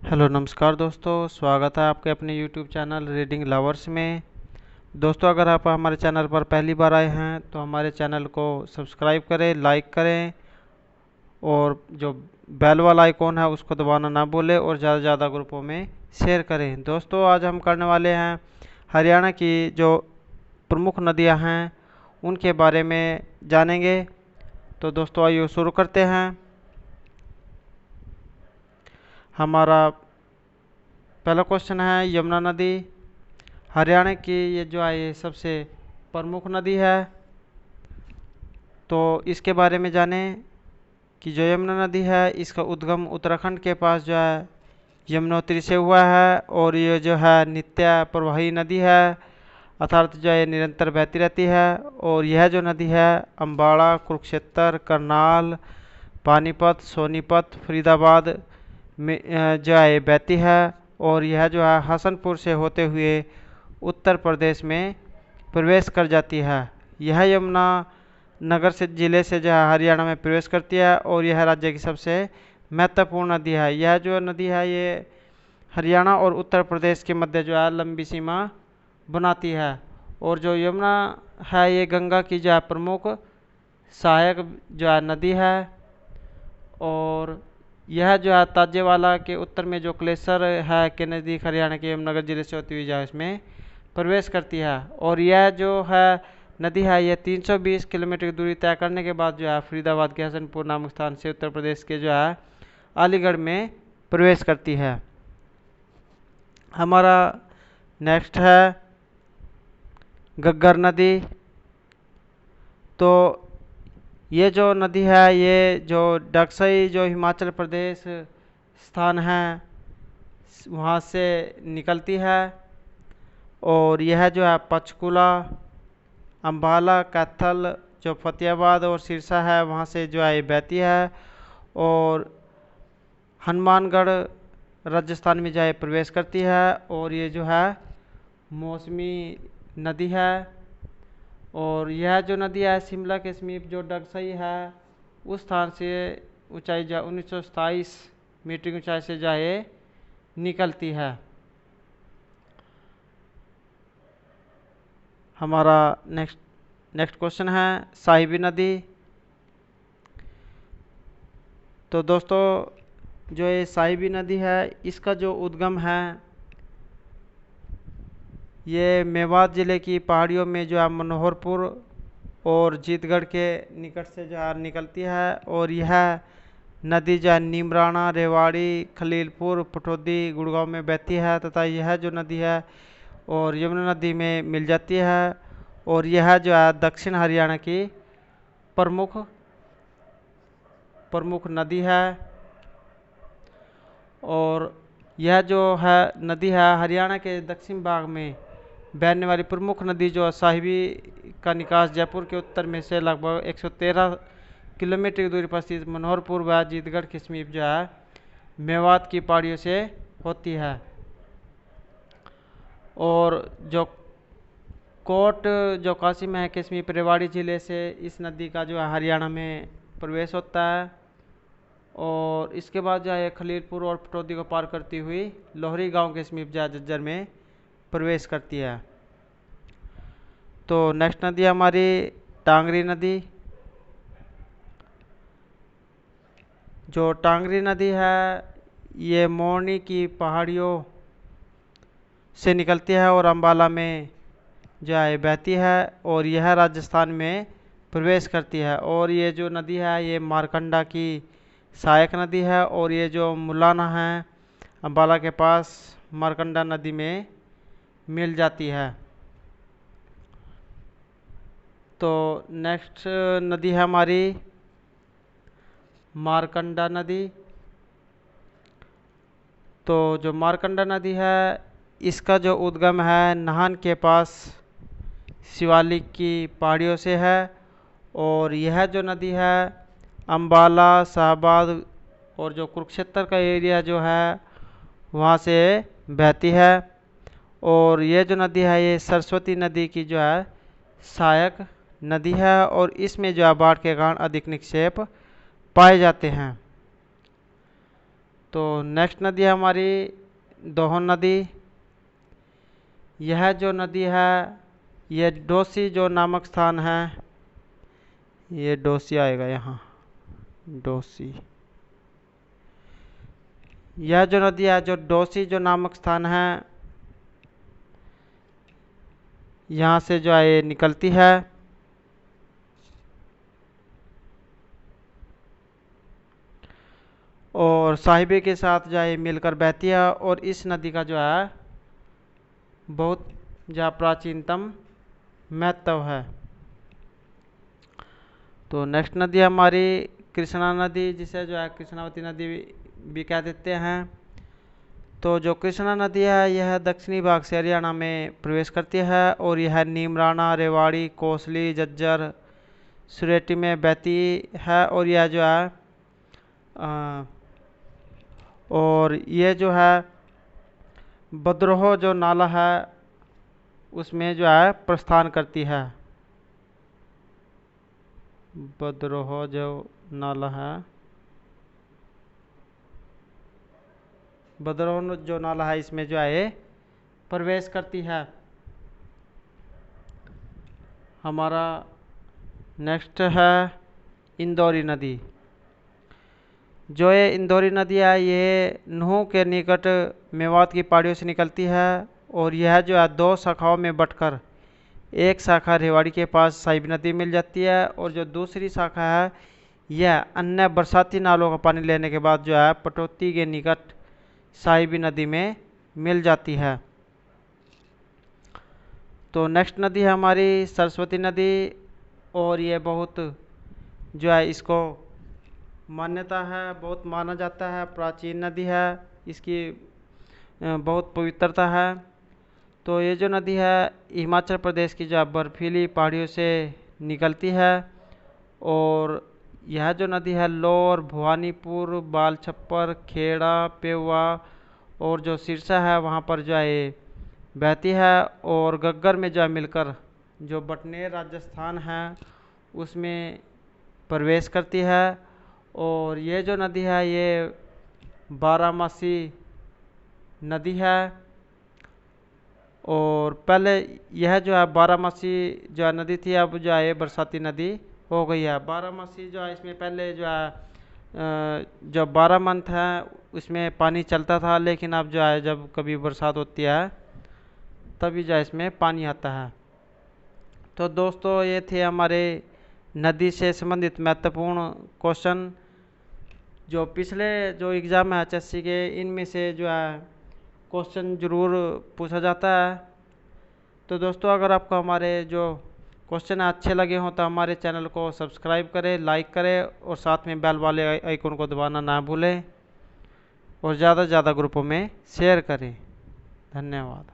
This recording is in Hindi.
हेलो नमस्कार दोस्तों, स्वागत है आपके अपने यूट्यूब चैनल रीडिंग लवर्स में। दोस्तों, अगर आप हमारे चैनल पर पहली बार आए हैं तो हमारे चैनल को सब्सक्राइब करें, लाइक करें और जो बेल वाला आइकॉन है उसको दबाना ना भूलें और ज़्यादा से ज़्यादा ग्रुपों में शेयर करें। दोस्तों, आज हम करने वाले हैं हरियाणा की जो प्रमुख नदियां हैं उनके बारे में जानेंगे। तो दोस्तों, आइए शुरू करते हैं। हमारा पहला क्वेश्चन है, यमुना नदी हरियाणा की ये जो है ये सबसे प्रमुख नदी है। तो इसके बारे में जानें कि जो यमुना नदी है इसका उद्गम उत्तराखंड के पास जो है यमुनोत्री से हुआ है और ये जो है नित्य प्रवाही नदी है, अर्थात जो है निरंतर बहती रहती है। और यह जो नदी है अम्बाड़ा, कुरुक्षेत्र, करनाल, पानीपत, सोनीपत, फरीदाबाद में जो है बहती है और यह जो है हसनपुर से होते हुए उत्तर प्रदेश में प्रवेश कर जाती है। यह यमुना नगर से जिले से जो है हरियाणा में प्रवेश करती है और यह राज्य की सबसे महत्वपूर्ण नदी है। यह जो नदी है ये हरियाणा और उत्तर प्रदेश के मध्य जो है लंबी सीमा बनाती है। और जो यमुना है ये गंगा की जो है प्रमुख सहायक जो है नदी है। और यह जो है ताजेवाला के उत्तर में जो क्लेसर है के नज़दीक हरियाणा के यमुनानगर जिले से होती हुई जो है इसमें प्रवेश करती है। और यह जो है नदी है यह 320 किलोमीटर की दूरी तय करने के बाद जो है फरीदाबाद के हसनपुर नामक स्थान से उत्तर प्रदेश के जो है अलीगढ़ में प्रवेश करती है। हमारा नेक्स्ट है घग्गर नदी। तो ये जो नदी है ये जो डगसई जो हिमाचल प्रदेश स्थान है वहाँ से निकलती है और यह जो है पंचकूला, अम्बाला, कैथल जो फतेहाबाद और सिरसा है वहाँ से जो है बहती है और हनुमानगढ़ राजस्थान में जो है प्रवेश करती है। और ये जो है मौसमी नदी है और यह जो नदी है शिमला के समीप जो डगसई है उस स्थान से ऊंचाई जो 1927 मीटर की ऊंचाई से जो है निकलती है। हमारा नेक्स्ट क्वेश्चन है साहिबी नदी। तो दोस्तों, जो ये साहिबी नदी है इसका जो उद्गम है ये मेवात ज़िले की पहाड़ियों में जो है मनोहरपुर और जीतगढ़ के निकट से जो है निकलती है। और यह नदी जो है नीमराणा, रेवाड़ी, खलीलपुर, पटौदी, गुड़गांव में बहती है तथा यह जो नदी है और यमुना नदी में मिल जाती है। और यह जो है दक्षिण हरियाणा की प्रमुख प्रमुख नदी है। और यह जो है नदी है हरियाणा के दक्षिण भाग में बहने वाली प्रमुख नदी जो साहिबी का निकास जयपुर के उत्तर में से लगभग 113 किलोमीटर की दूरी पर स्थित मनोहरपुर व जीतगढ़ के समीप जो है मेवात की पहाड़ियों से होती है। और जो कोट जो काशी में है के समीप रेवाड़ी जिले से इस नदी का जो है हरियाणा में प्रवेश होता है। और इसके बाद जो है खलीलपुर और पटौदी को पार करती हुई लोहरी गांव के समीप जो है झज्जर में प्रवेश करती है। तो नेक्स्ट नदी है हमारी टांगरी नदी। जो टांगरी नदी है ये मोरनी की पहाड़ियों से निकलती है और अम्बाला में जो है बहती है और यह राजस्थान में प्रवेश करती है। और ये जो नदी है ये मारकंडा की सहायक नदी है और ये जो मुलाना है अम्बाला के पास मारकंडा नदी में मिल जाती है। तो नेक्स्ट नदी है हमारी मारकंडा नदी। तो जो मारकंडा नदी है इसका जो उद्गम है नाहन के पास शिवालिक की पहाड़ियों से है। और यह जो नदी है अम्बाला, शाहबाद और जो कुरुक्षेत्र का एरिया जो है वहाँ से बहती है। और ये जो नदी है ये सरस्वती नदी की जो है सहायक नदी है और इसमें जो है बाढ़ के कारण अधिक निक्षेप पाए जाते हैं। तो नेक्स्ट नदी है हमारी दोहन नदी। यह जो नदी है ये डोसी जो नामक स्थान है, ये डोसी आएगा यहाँ, डोसी। यह जो नदी है जो डोसी जो नामक स्थान है, यहाँ से जो है ये निकलती है और साहिबे के साथ जो है मिलकर बहती है। और इस नदी का जो है बहुत जो प्राचीनतम महत्व है। तो नेक्स्ट नदी है हमारी कृष्णा नदी, जिसे जो है कृष्णावती नदी भी कह देते हैं। तो जो कृष्णा नदी है यह दक्षिणी भाग से हरियाणा में प्रवेश करती है और यह नीमराना, रेवाड़ी, कोसली, झज्जर, सुरेटी में बहती है। और यह जो है और ये जो है बदरोह जो नाला है उसमें जो है प्रस्थान करती है। बदरोह जो नाला है, बदरोह जो नाला है इसमें जो है प्रवेश करती है। हमारा नेक्स्ट है इंदौरी नदी। जो ये इंदौरी नदी है ये नूह के निकट मेवात की पहाड़ियों से निकलती है और यह जो है दो शाखाओं में बंटकर एक शाखा रेवाड़ी के पास साहिबी नदी मिल जाती है और जो दूसरी शाखा है यह अन्य बरसाती नालों का पानी लेने के बाद जो है पटौती के निकट साहिबी नदी में मिल जाती है। तो नेक्स्ट नदी है हमारी सरस्वती नदी और ये बहुत जो है इसको मान्यता है, बहुत माना जाता है, प्राचीन नदी है, इसकी बहुत पवित्रता है। तो ये जो नदी है हिमाचल प्रदेश की जो बर्फीली पहाड़ियों से निकलती है और यह जो नदी है लोअर भवानीपुर, बालछप्पर, खेड़ा, पेवा और जो सिरसा है वहाँ पर जो है बहती है और गग्गर में जो है मिलकर जो बटनेर राजस्थान है उसमें प्रवेश करती है। और ये जो नदी है ये बारामासी नदी है और पहले यह जो है बारामासी जो है नदी थी, अब जो है बरसाती नदी हो गई है। बारामासी जो है इसमें पहले जो है जो 12 मंथ है उसमें पानी चलता था, लेकिन अब जो है जब कभी बरसात होती है तभी जो है इसमें पानी आता है। तो दोस्तों ये थे हमारे नदी से संबंधित महत्वपूर्ण क्वेश्चन जो पिछले जो एग्ज़ाम है एचएससी के, इनमें से जो है क्वेश्चन ज़रूर पूछा जाता है। तो दोस्तों अगर आपको हमारे जो क्वेश्चन अच्छे लगे हों तो हमारे चैनल को सब्सक्राइब करें, लाइक करें और साथ में बेल वाले आइकन को दबाना ना भूलें और ज़्यादा से ज़्यादा ग्रुपों में शेयर करें। धन्यवाद।